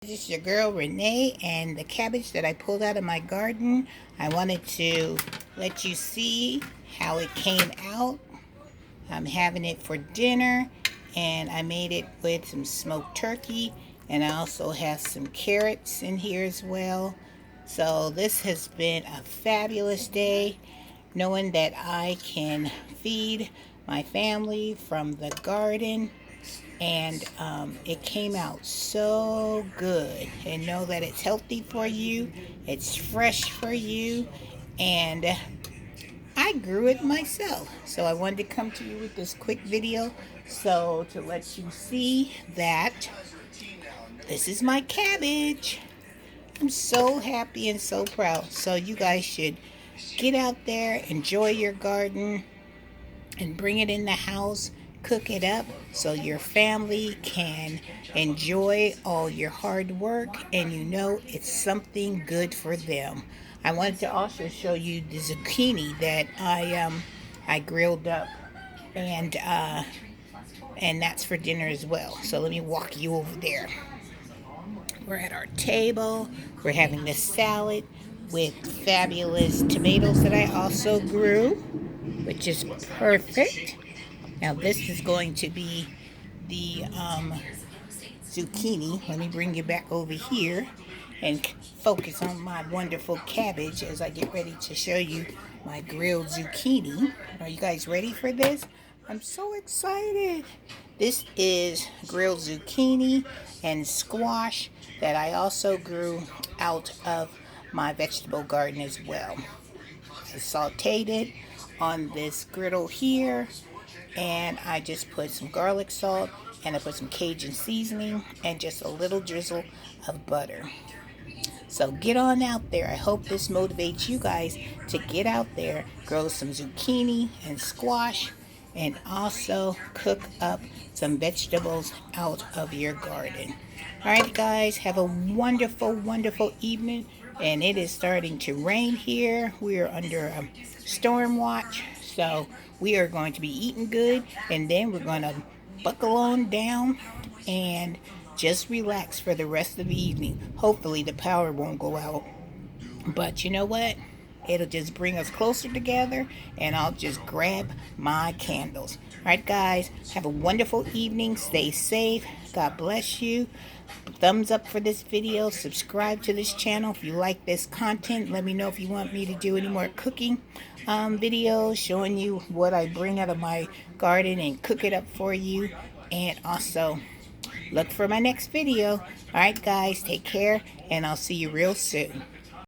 This is your girl Renee, and the cabbage that I pulled out of my garden, I wanted to let you see how it came out. I'm having it for dinner, and I made it with some smoked turkey, and I also have some carrots in here as well. So this has been a fabulous day, knowing that I can feed my family from the garden, and it came out so good. And know that it's healthy for you, it's fresh for you, and I grew it myself. So I wanted to come to you with this quick video so to let you see that this is my cabbage. I'm so happy and so proud. So you guys should get out there, enjoy your garden, and bring it in the house, cook it up so your family can enjoy all your hard work, and you know it's something good for them. I wanted to also show you the zucchini that I grilled up, and that's for dinner as well. So let me walk you over there. We're at our table. We're having this salad with fabulous tomatoes that I also grew, which is perfect. Now this is going to be the zucchini. Let me bring you back over here and focus on my wonderful cabbage as I get ready to show you my grilled zucchini. Are you guys ready for this? I'm so excited. This is grilled zucchini and squash that I also grew out of my vegetable garden as well. I sauteed it on this griddle here, and I just put some garlic salt, and I put some Cajun seasoning and just a little drizzle of butter. So get on out there. I hope this motivates you guys to get out there, grow some zucchini and squash, and also cook up some vegetables out of your garden. All right, guys, have a wonderful, wonderful evening. And it is starting to rain here. We are under a storm watch, so we are going to be eating good, and then we're going to buckle on down and just relax for the rest of the evening. Hopefully the power won't go out, but you know what? It'll just bring us closer together, and I'll just grab my candles. All right, guys, have a wonderful evening. Stay safe. God bless you. Thumbs up for this video. Subscribe to this channel if you like this content. Let me know if you want me to do any more cooking videos showing you what I bring out of my garden and cook it up for you. And also look for my next video. All right, guys, take care, and I'll see you real soon.